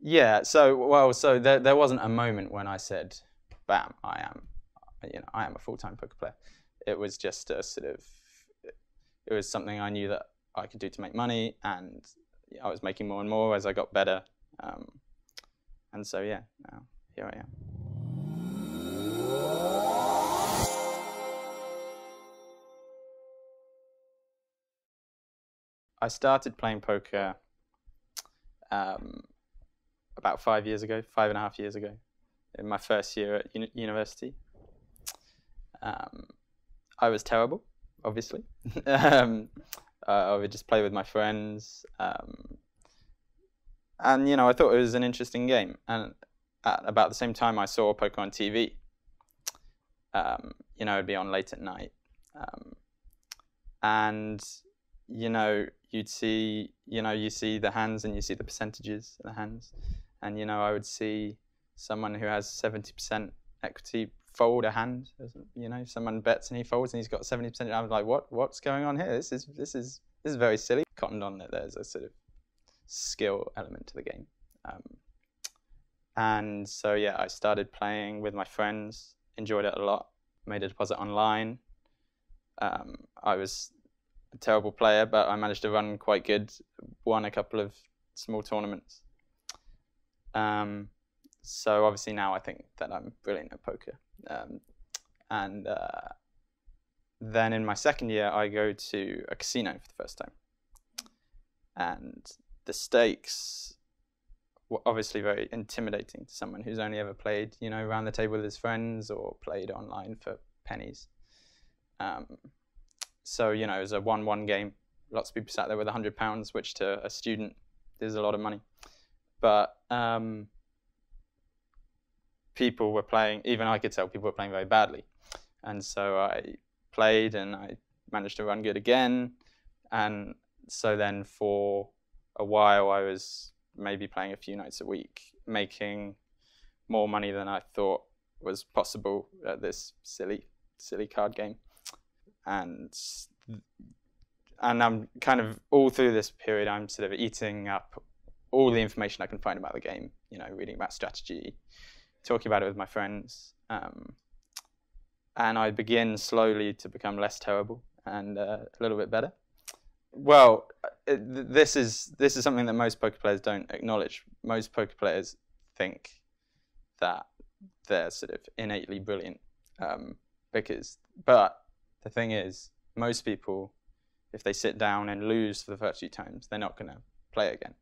Yeah, so there wasn't a moment when I said, "Bam, I am a full-time poker player." It was just a sort of, it was something I knew that I could do to make money, and I was making more and more as I got better. And so yeah, now here I am. I started playing poker about 5 years ago, 5.5 years ago, in my first year at university. I was terrible, obviously. I would just play with my friends, and I thought it was an interesting game. And at about the same time, I saw poker on TV. It'd be on late at night, and you'd see, you see the hands and you see the percentages of the hands, and I would see someone who has 70% equity fold a hand. Someone bets and he folds and he's got 70%. I was like, what's going on here? This is very silly. Cottoned on that there's a sort of skill element to the game, and so yeah, I started playing with my friends. Enjoyed it a lot. Made a deposit online. I was a terrible player, but I managed to run quite good. Won a couple of small tournaments. So obviously now I think that I'm brilliant at poker. And then in my second year, I go to a casino for the first time. And the stakes were obviously very intimidating to someone who's only ever played, around the table with his friends or played online for pennies. So, it was a 1-1 game. Lots of people sat there with £100, which to a student is a lot of money. But people were playing, even I could tell people were playing very badly. And so I played and I managed to run good again. And so then for a while I was maybe playing a few nights a week, making more money than I thought was possible at this silly card game. And I'm kind of, all through this period, I'm sort of eating up all the information I can find about the game, reading about strategy, talking about it with my friends. And I begin slowly to become less terrible and a little bit better. Well, this is something that most poker players don't acknowledge. Most poker players think that they're sort of innately brilliant, but the thing is, most people, if they sit down and lose for the first few times, they're not going to play again.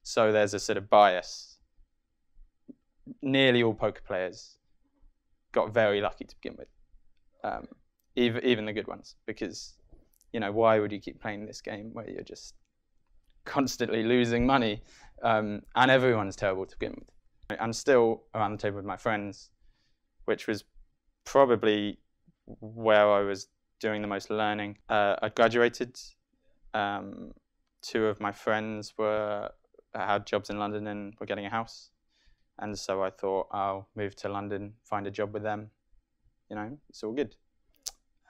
So there's a sort of bias. Nearly all poker players got very lucky to begin with, even the good ones, because why would you keep playing this game where you're just constantly losing money, and everyone's terrible to begin with. I'm still around the table with my friends, which was probably where I was doing the most learning. I graduated. 2 of my friends had jobs in London and were getting a house. And so I thought, I'll move to London, find a job with them. It's all good.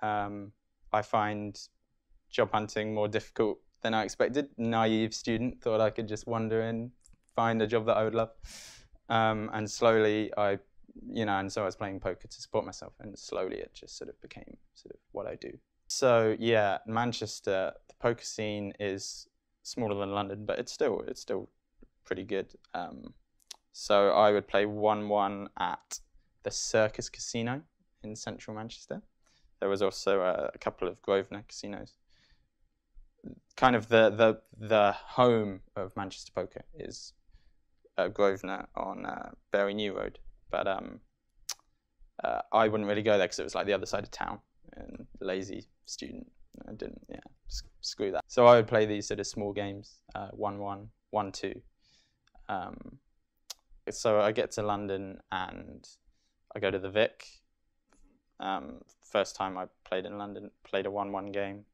I find job hunting more difficult than I expected. Naive student, thought I could just wander in, find a job that I would love. And slowly and so I was playing poker to support myself, and slowly it just sort of became sort of what I do. So yeah, Manchester, the poker scene is smaller than London, but it's still pretty good. So I would play 1-1 at the Circus Casino in central Manchester. There was also a couple of Grosvenor casinos. Kind of the home of Manchester poker is Grosvenor on Bury New Road. But I wouldn't really go there because it was like the other side of town, and lazy student. I didn't, screw that. So I would play these sort of small games, 1-1, 1-2. So I get to London and I go to the Vic. First time I played in London, played a 1-1 game.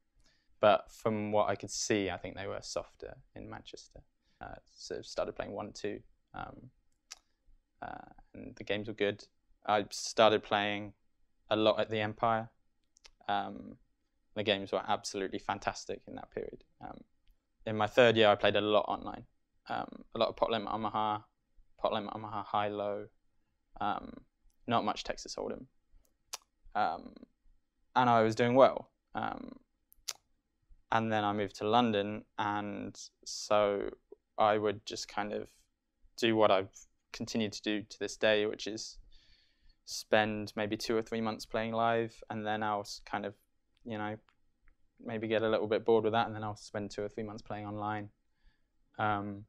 But from what I could see, I think they were softer in Manchester. So started playing 1-2. And the games were good. I started playing a lot at the Empire. The games were absolutely fantastic in that period. In my third year, I played a lot online. a lot of pot limit Omaha, high low, not much Texas Hold'em, and I was doing well. And then I moved to London, and so I would just kind of do what I've continued to do to this day, which is spend maybe 2 or 3 months playing live, and then I'll kind of, maybe get a little bit bored with that, and then I'll spend 2 or 3 months playing online. And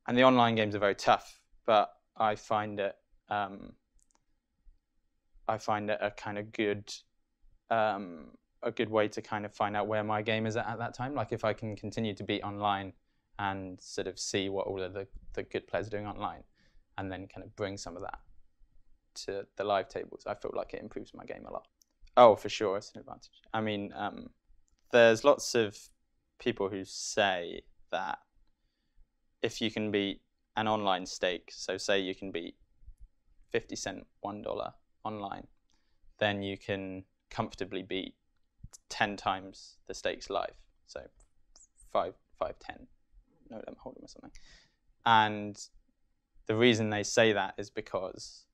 the online games are very tough, but I find it a kind of good a good way to kind of find out where my game is at that time. Like if I can continue to beat online and sort of see what all of the good players are doing online, and then kind of bring some of that to the live tables, I feel like it improves my game a lot. Oh, for sure, it's an advantage. I mean, there's lots of people who say that if you can beat an online stake, so say you can beat 50 cent $1 online, then you can comfortably beat 10 times the stakes live. So 5, 10, no, let me hold them or something. And the reason they say that is because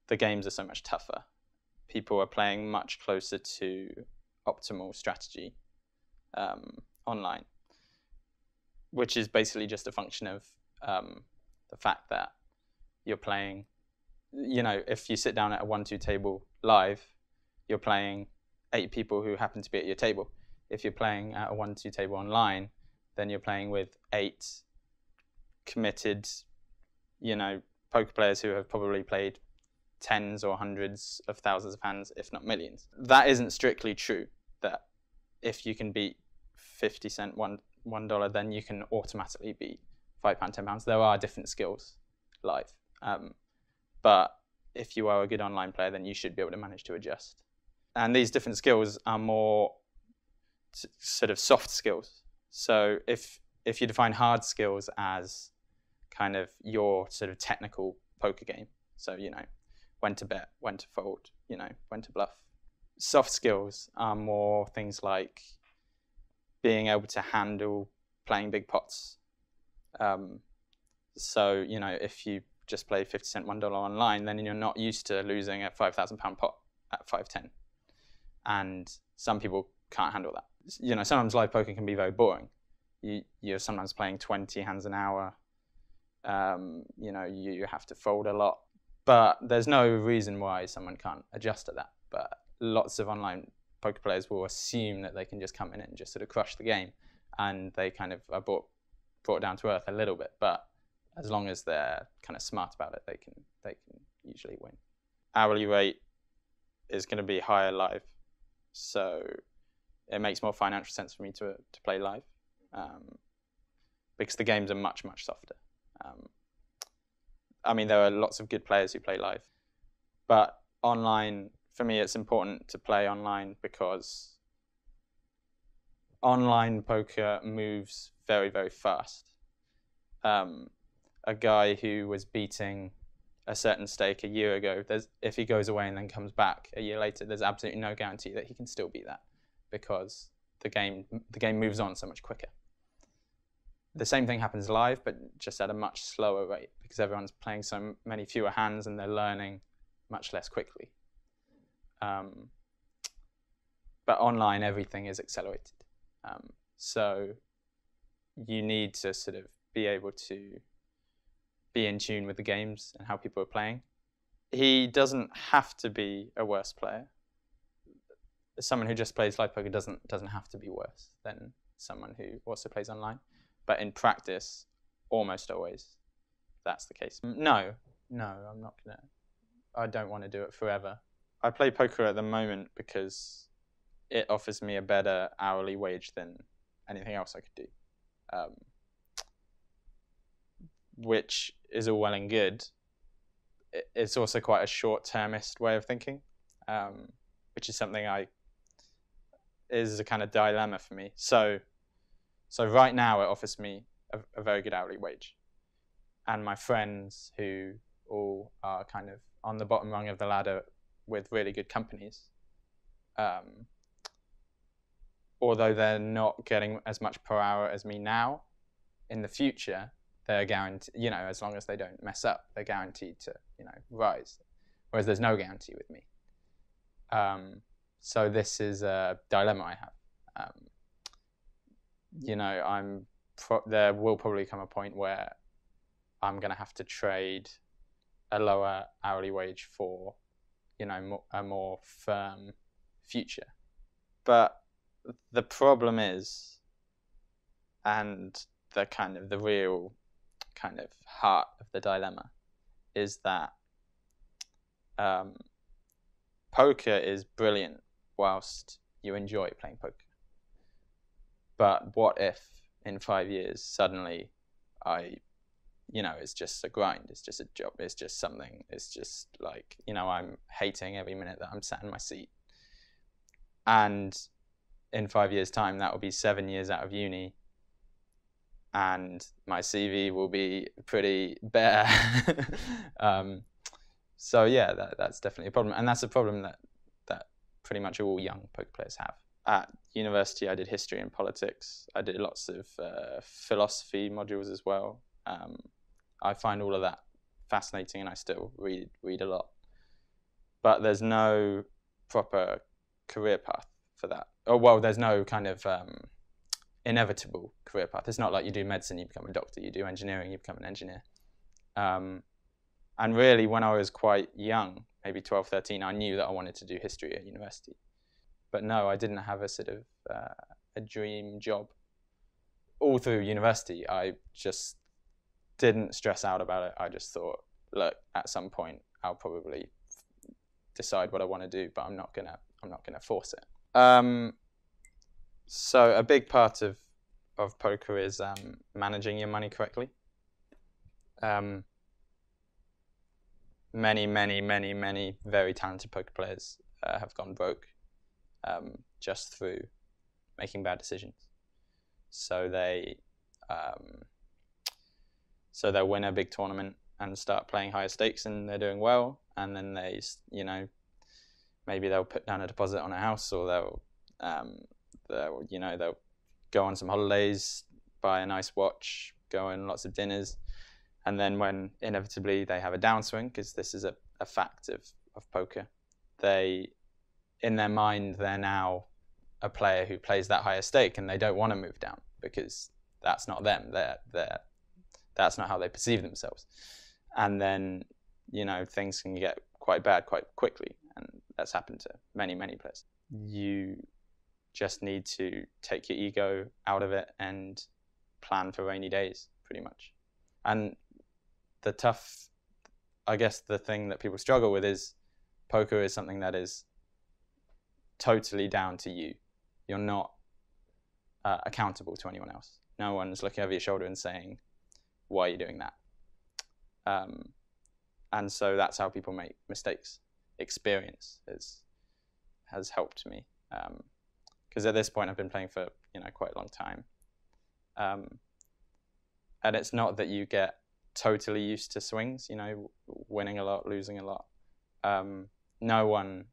the games are so much tougher. People are playing much closer to optimal strategy online, which is basically just a function of the fact that you're playing, if you sit down at a 1-2 table live, you're playing 8 people who happen to be at your table. If you're playing at a 1-2 table online, then you're playing with 8 committed, poker players who have probably played tens or hundreds of thousands of hands, if not millions. That isn't strictly true, that if you can beat 50 cent $1, then you can automatically beat £5, £10. There are different skills live. But if you are a good online player, then you should be able to manage to adjust. And these different skills are more sort of soft skills. So if you define hard skills as kind of your sort of technical poker game, so, when to bet, when to fold, when to bluff. Soft skills are more things like being able to handle playing big pots. So, if you just play 50 cent $1 online, then you're not used to losing a £5,000 pot at 5-10. And some people can't handle that. Sometimes live poker can be very boring. You're sometimes playing 20 hands an hour. You have to fold a lot. But there's no reason why someone can't adjust to that. But lots of online poker players will assume that they can just come in and just sort of crush the game, and they kind of are brought down to earth a little bit. But as long as they're kind of smart about it, they can usually win. Hourly rate is going to be higher live, so it makes more financial sense for me to play live, because the games are much softer. I mean, there are lots of good players who play live, but online, for me, it's important to play online because online poker moves very, very fast. A guy who was beating a certain stake a year ago, if he goes away and then comes back a year later, there's absolutely no guarantee that he can still beat that, because the game moves on so much quicker. The same thing happens live, but just at a much slower rate, because everyone's playing so many fewer hands and they're learning much less quickly. But online, everything is accelerated. So you need to sort of be able to be in tune with the games and how people are playing. He doesn't have to be a worse player. Someone who just plays live poker doesn't have to be worse than someone who also plays online. But in practice, almost always, that's the case. No, I'm not gonna. I don't want to do it forever. I play poker at the moment because it offers me a better hourly wage than anything else I could do, which is all well and good. It's also quite a short-termist way of thinking, which is something is a kind of dilemma for me. So right now it offers me a very good hourly wage, and my friends who all are kind of on the bottom rung of the ladder with really good companies, although they're not getting as much per hour as me now, in the future, they're guaranteed, you know, as long as they don't mess up, they're guaranteed to, you know, rise. Whereas there's no guarantee with me. So this is a dilemma I have. You know, there will probably come a point where I'm going to have to trade a lower hourly wage for, you know, a more firm future. But the problem is, and the real kind of heart of the dilemma, is that poker is brilliant whilst you enjoy playing poker. But what if in 5 years suddenly it's just a grind, it's just a job, it's just something, it's just like, you know, I'm hating every minute that I'm sat in my seat. And in 5 years' time, that will be 7 years out of uni, and my CV will be pretty bare. So yeah, that's definitely a problem, and that's a problem that pretty much all young poker players have. At university, I did history and politics. I did lots of philosophy modules as well. I find all of that fascinating, and I still read a lot. But there's no proper career path for that. Oh well, there's no kind of inevitable career path. It's not like you do medicine, you become a doctor. You do engineering, you become an engineer. And really, when I was quite young, maybe 12, 13, I knew that I wanted to do history at university. But no, I didn't have a sort of a dream job. All through university, I just didn't stress out about it. I just thought, look, at some point, I'll probably decide what I want to do, but I'm not gonna force it. So a big part of poker is managing your money correctly. Many very talented poker players have gone broke just through making bad decisions. So they'll win a big tournament and start playing higher stakes, and they're doing well, and then they, you know, maybe they'll put down a deposit on a house, or they'll go on some holidays, buy a nice watch, go on lots of dinners, and then when inevitably they have a downswing, because this is a fact of poker, in their mind, they're now a player who plays that higher stake, and they don't want to move down because that's not them. That's not how they perceive themselves. And then, you know, things can get quite bad quite quickly, and that's happened to many players. You just need to take your ego out of it and plan for rainy days, pretty much. And the thing that people struggle with is poker is something that is totally down to you. You're not accountable to anyone else. No one's looking over your shoulder and saying, why are you doing that? And so that's how people make mistakes. Experience has helped me. Because at this point I've been playing for, you know, quite a long time. And it's not that you get totally used to swings, you know, winning a lot, losing a lot. No one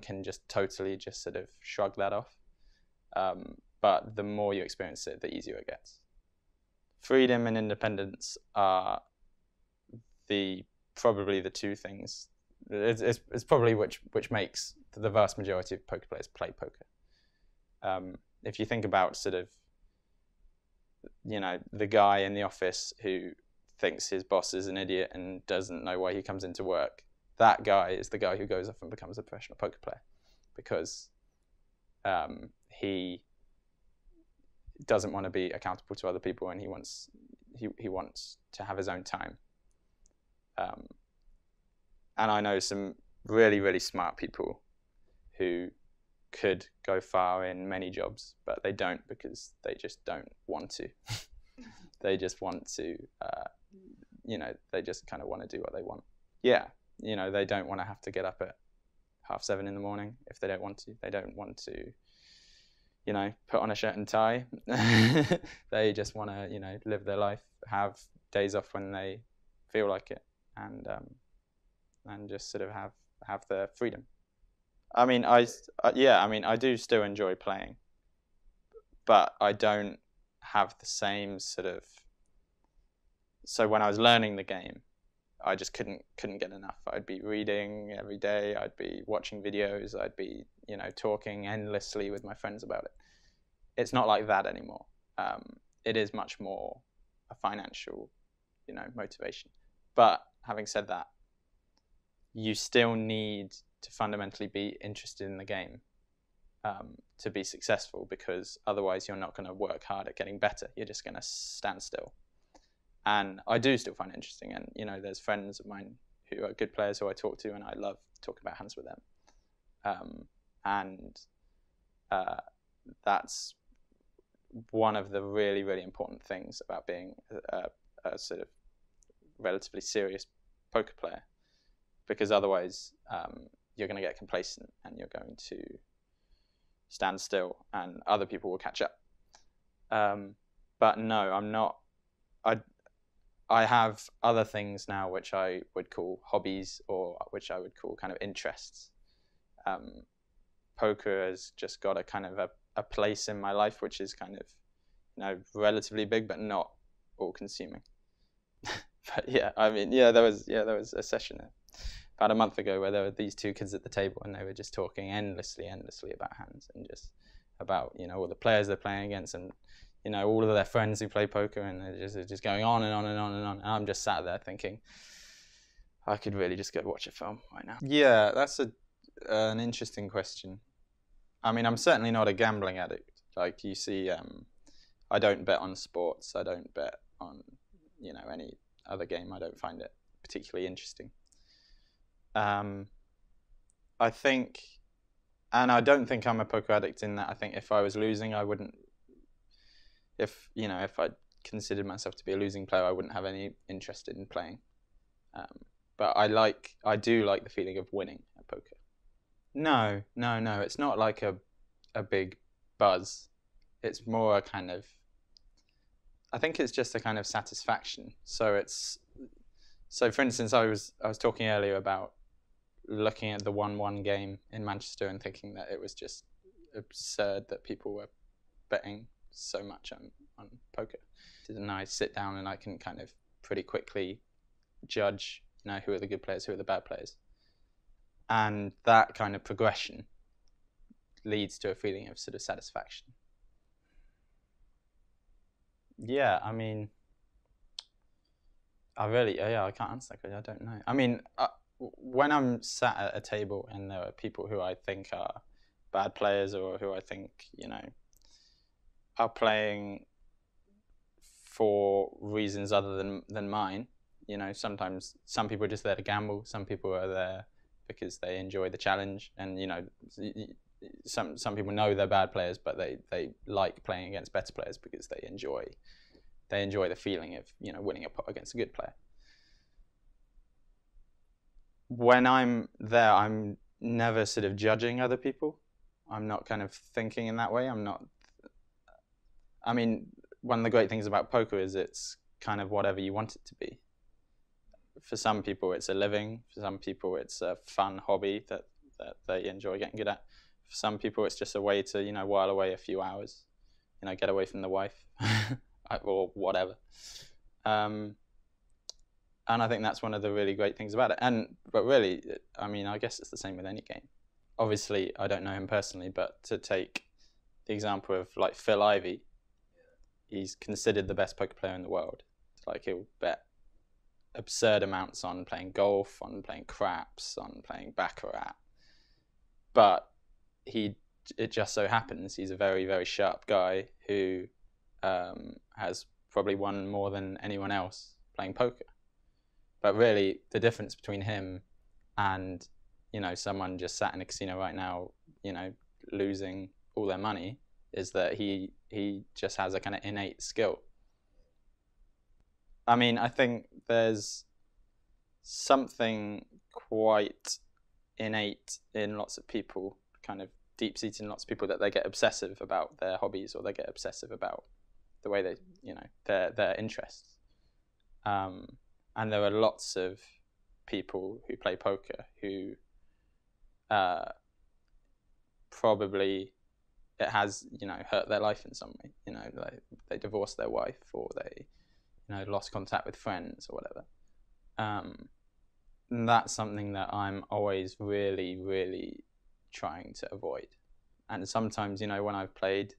can just totally just sort of shrug that off. But the more you experience it, the easier it gets. Freedom and independence are probably the two things. It's probably which makes the vast majority of poker players play poker. If you think about sort of, you know, the guy in the office who thinks his boss is an idiot and doesn't know why he comes into work, that guy is the guy who goes off and becomes a professional poker player, because he doesn't want to be accountable to other people, and he wants to have his own time. And I know some really smart people who could go far in many jobs, but they don't, because they just don't want to. They just want to, you know, they just kind of want to do what they want. Yeah, you know, they don't want to have to get up at 7:30 in the morning if they don't want to. They don't want to, you know, put on a shirt and tie. They just want to, you know, live their life, have days off when they feel like it, and just sort of have the freedom. I mean, I do still enjoy playing, but I don't have the same sort of. So when I was learning the game, I just couldn't get enough. I'd be reading every day. I'd be watching videos. I'd be, talking endlessly with my friends about it. It's not like that anymore. It is much more a financial, motivation. But having said that, you still need to fundamentally be interested in the game to be successful, because otherwise you're not going to work hard at getting better. You're just going to stand still. And I do still find it interesting. And, there's friends of mine who are good players who I talk to, and I love talking about hands with them. That's one of the really, really important things about being a sort of relatively serious poker player, because otherwise you're going to get complacent and you're going to stand still and other people will catch up. But no, I'm not. I have other things now which I would call hobbies, or which I would call kind of interests. Poker has just got a kind of a place in my life which is kind of, relatively big, but not all-consuming. But there was a session about a month ago where there were these two kids at the table, and they were just talking endlessly about hands, and just about all the players they're playing against, and all of their friends who play poker, and they're just going on and on and on and on. And I'm just sat there thinking, I could really just go watch a film right now. Yeah, that's an interesting question. I mean, I'm certainly not a gambling addict. Like you see, I don't bet on sports. I don't bet on, any other game. I don't find it particularly interesting. I think, and I don't think I'm a poker addict in that I think if I was losing, I wouldn't. If I considered myself to be a losing player, I wouldn't have any interest in playing. But I do like the feeling of winning at poker. No. It's not like a big buzz. It's more a kind of. I think it's just a kind of satisfaction. So for instance, I was talking earlier about looking at the 1-1 game in Manchester and thinking that it was just absurd that people were betting so much on poker. And I sit down and I can kind of pretty quickly judge, who are the good players, who are the bad players. And that kind of progression leads to a feeling of sort of satisfaction. Yeah, I mean, I can't answer that because I don't know. I mean, when I'm sat at a table and there are people who I think are bad players, or who I think, are playing for reasons other than mine. Sometimes some people are just there to gamble. Some people are there because they enjoy the challenge, and some people know they're bad players, but they like playing against better players because they enjoy the feeling of winning a pot against a good player. When I'm there, I'm never sort of judging other people. I'm not kind of thinking in that way. I'm not. I mean, one of the great things about poker is it's kind of whatever you want it to be. For some people, it's a living. For some people, it's a fun hobby that they enjoy getting good at. For some people, it's just a way to, while away a few hours, get away from the wife or whatever. And I think that's one of the really great things about it. But really, I mean, I guess it's the same with any game. Obviously, I don't know him personally, but to take the example of like Phil Ivey, he's considered the best poker player in the world. Like, he'll bet absurd amounts on playing golf, on playing craps, on playing baccarat. But it just so happens he's a very, very sharp guy who has probably won more than anyone else playing poker. But really, the difference between him and, someone just sat in a casino right now, losing all their money, is that he just has a kind of innate skill. I mean, I think there's something quite innate in lots of people, kind of deep-seated in lots of people, that they get obsessive about their hobbies, or they get obsessive about the way they, their interests. And there are lots of people who play poker who probably it has, hurt their life in some way. They divorced their wife, or they, lost contact with friends or whatever. And that's something that I'm always really, really trying to avoid. And sometimes, when I've played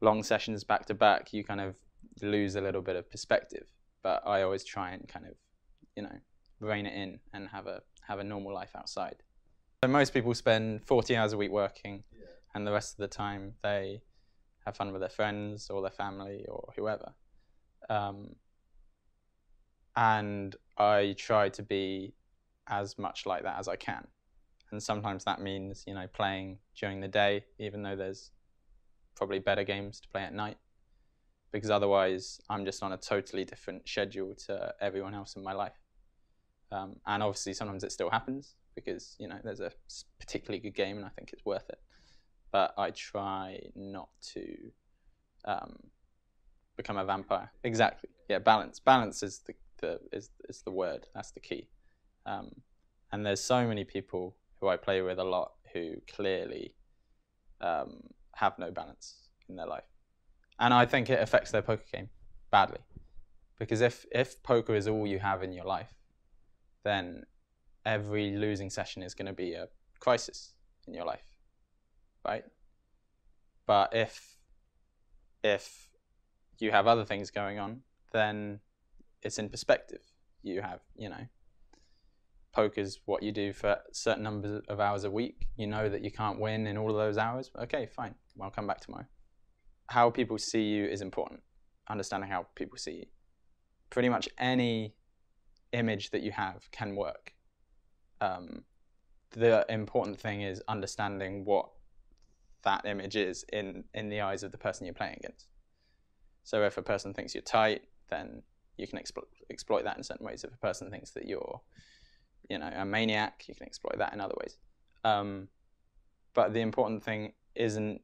long sessions back to back, you kind of lose a little bit of perspective. But I always try and kind of, rein it in and have a normal life outside. So most people spend 40 hours a week working, and the rest of the time they have fun with their friends or their family or whoever. And I try to be as much like that as I can. And sometimes that means, playing during the day, even though there's probably better games to play at night, because otherwise I'm just on a totally different schedule to everyone else in my life. And obviously sometimes it still happens because, there's a particularly good game and I think it's worth it. But I try not to become a vampire. Exactly. Yeah, balance. Balance is the word. That's the key. And there's so many people who I play with a lot who clearly have no balance in their life. And I think it affects their poker game badly. Because if poker is all you have in your life, then every losing session is going to be a crisis in your life, right? But if you have other things going on, then it's in perspective. You have, poker's what you do for a certain number of hours a week. You know that you can't win in all of those hours. Okay, fine. I'll come back tomorrow. How people see you is important. Understanding how people see you. Pretty much any image that you have can work. The important thing is understanding what that image is in the eyes of the person you're playing against. So if a person thinks you're tight, then you can exploit that in certain ways. If a person thinks that you're, a maniac, you can exploit that in other ways. But the important thing isn't.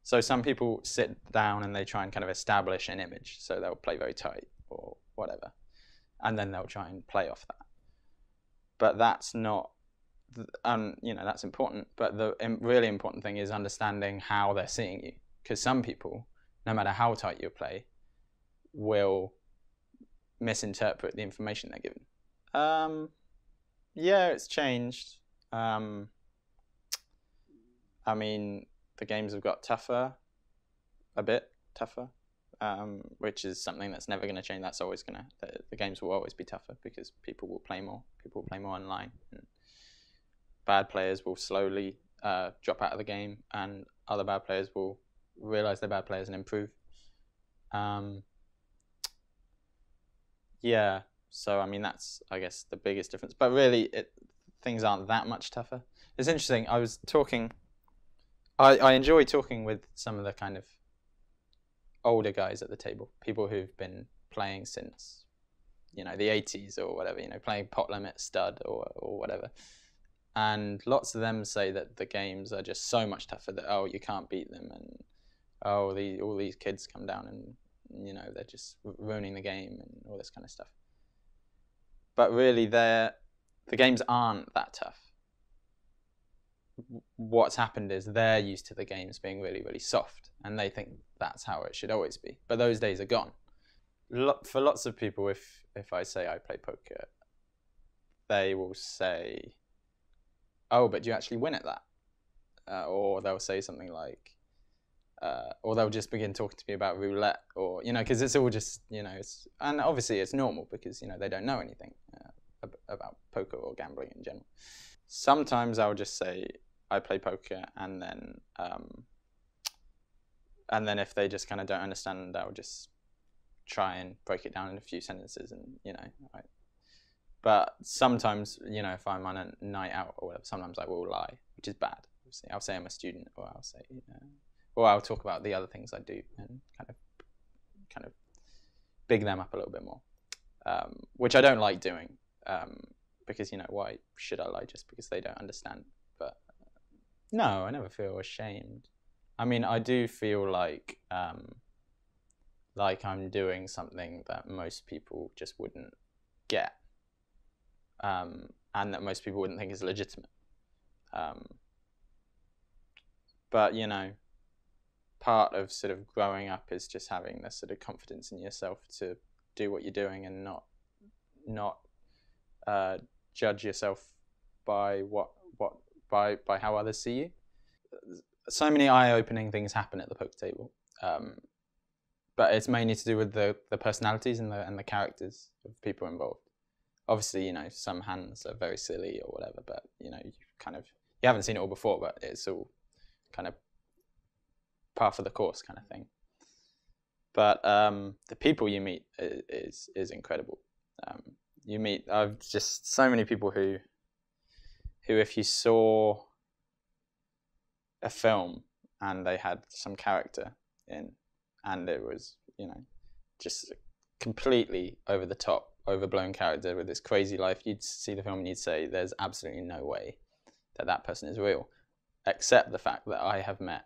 So some people sit down and they try and kind of establish an image. So they'll play very tight or whatever, and then they'll try and play off that. But that's not, that's important. But the really important thing is understanding how they're seeing you. Because some people, no matter how tight you play, will misinterpret the information they're given. Yeah, it's changed. I mean, the games have got tougher, a bit tougher, which is something that's never going to change. That's always going to, the games will always be tougher because people will play more. People will play more online. And bad players will slowly drop out of the game, and other bad players will realize they're bad players and improve. Yeah, so I mean, that's, I guess, the biggest difference. But really, things aren't that much tougher. It's interesting. I was talking, I enjoy talking with some of the kind of older guys at the table, people who've been playing since, the 80s or whatever, playing pot limit, stud or whatever. And lots of them say that the games are just so much tougher that, you can't beat them, and all these kids come down and, they're just ruining the game and all this kind of stuff. But really, the games aren't that tough. What's happened is they're used to the games being really, really soft, and they think that's how it should always be. But those days are gone. For lots of people, if I say I play poker, they will say, "Oh, but do you actually win at that?" Or they'll say something like, or they'll just begin talking to me about roulette, or because it's all just and obviously it's normal because they don't know anything about poker or gambling in general. Sometimes I'll just say I play poker, and then if they just kind of don't understand, I'll just try and break it down in a few sentences, and But sometimes, if I'm on a night out or whatever, sometimes I will lie, which is bad. Obviously, I'll say I'm a student, or I'll say, or I'll talk about the other things I do and kind of big them up a little bit more, which I don't like doing, because why should I lie just because they don't understand? But no, I never feel ashamed. I mean, I do feel like I'm doing something that most people just wouldn't get. And that most people wouldn't think is legitimate. But part of sort of growing up is just having this sort of confidence in yourself to do what you're doing and not judge yourself by by how others see you. So many eye-opening things happen at the poker table, but it's mainly to do with the personalities and the characters of people involved. Obviously, you know, some hands are very silly or whatever, but you know, you haven't seen it all before, but it's all kind of par for the course kind of thing. But the people you meet is incredible. I've just so many people who if you saw a film and they had some character in, and it was, you know, just a completely over the top, overblown character with this crazy life, you'd see the film and you'd say, there's absolutely no way that person is real, except the fact that I have met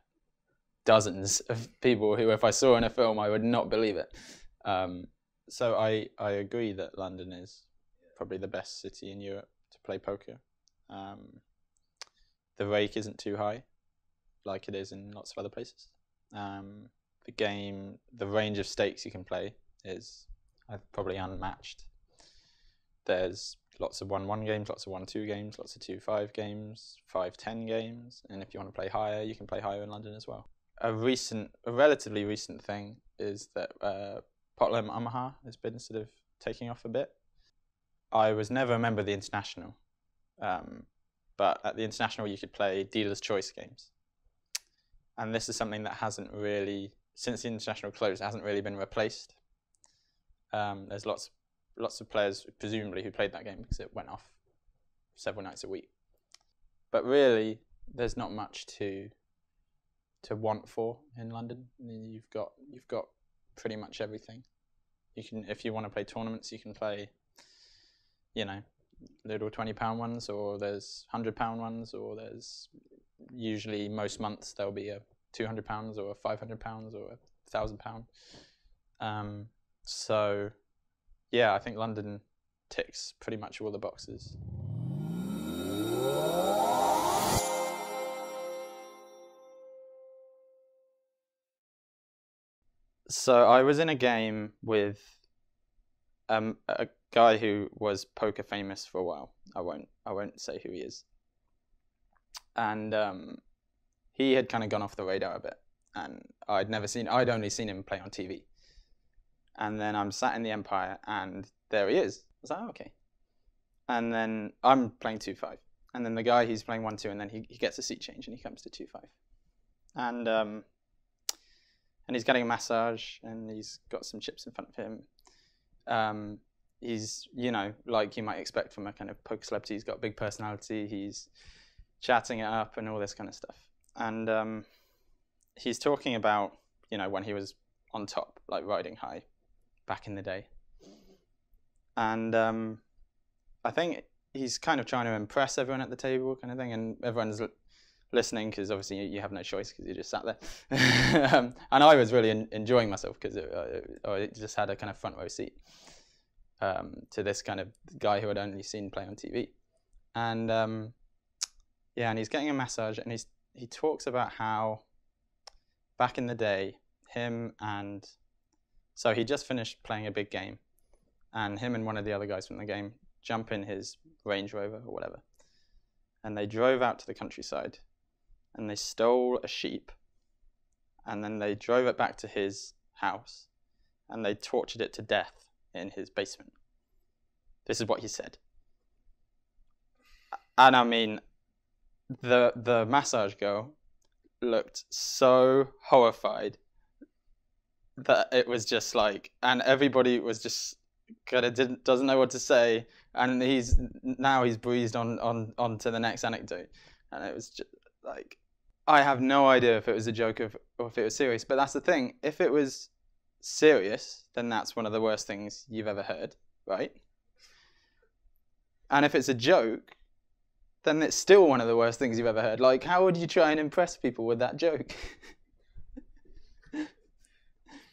dozens of people who, if I saw in a film, I would not believe it. So I agree that London is probably the best city in Europe to play poker. The rake isn't too high, like it is in lots of other places. The range of stakes you can play is probably unmatched. There's lots of 1-1 games, lots of 1-2 games, lots of 2-5 games, 5-10 games, and if you want to play higher, you can play higher in London as well. A relatively recent thing is that Potlam Omaha has been sort of taking off a bit. I was never a member of the International, but at the International you could play dealer's choice games. And this is something that hasn't really, since the International closed, hasn't really been replaced. There's lots of players, presumably, who played that game because it went off several nights a week. But really, there's not much to want for in London. I mean, you've got pretty much everything. You can, if you want to play tournaments, you can play, you know, little £20 ones, or there's £100 ones, or there's usually most months there'll be a £200 or a £500 or £1,000. So yeah, I think London ticks pretty much all the boxes. So I was in a game with a guy who was poker famous for a while. I won't say who he is. And he had kind of gone off the radar a bit, and I'd only seen him play on TV. And then I'm sat in the Empire, and there he is. I was like, oh, okay. And then I'm playing 2-5, and then the guy, he's playing 1-2, and then he gets a seat change, and he comes to 2-5. And he's getting a massage, and he's got some chips in front of him. He's, you know, like you might expect from a kind of poker celebrity, he's got a big personality, he's chatting it up and all this kind of stuff. And he's talking about, you know, when he was on top, like riding high back in the day. And I think he's kind of trying to impress everyone at the table kind of thing, and everyone's listening because obviously you have no choice because you just sat there. And I was really enjoying myself because I just had a kind of front row seat to this kind of guy who I'd only seen play on TV. And yeah, and he's getting a massage, and he talks about how back in the day, so he just finished playing a big game, and him and one of the other guys from the game jump in his Range Rover or whatever, and they drove out to the countryside, and they stole a sheep, and then they drove it back to his house, and they tortured it to death in his basement. This is what he said. And I mean, the massage girl looked so horrified that it was just like, and everybody was just kind of doesn't know what to say, and he's breezed on to the next anecdote, and it was just like, I have no idea if it was a joke or if it was serious. But that's the thing, if it was serious, then that's one of the worst things you've ever heard, right? And if it's a joke, then it's still one of the worst things you've ever heard. Like, how would you try and impress people with that joke?